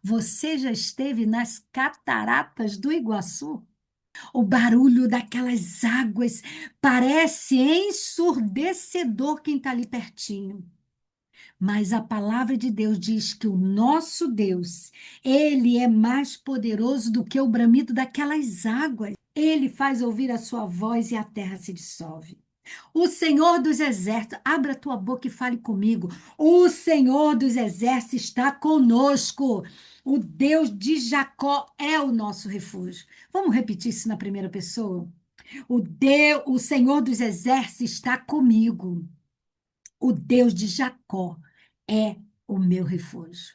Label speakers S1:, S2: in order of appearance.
S1: Você já esteve nas cataratas do Iguaçu? O barulho daquelas águas parece ensurdecedor quem está ali pertinho. Mas a palavra de Deus diz que o nosso Deus, ele é mais poderoso do que o bramido daquelas águas. Ele faz ouvir a sua voz e a terra se dissolve. O Senhor dos Exércitos, abra a tua boca e fale comigo. O Senhor dos Exércitos está conosco. O Deus de Jacó é o nosso refúgio. Vamos repetir isso na primeira pessoa? O Senhor dos Exércitos está comigo. O Deus de Jacó é o meu refúgio.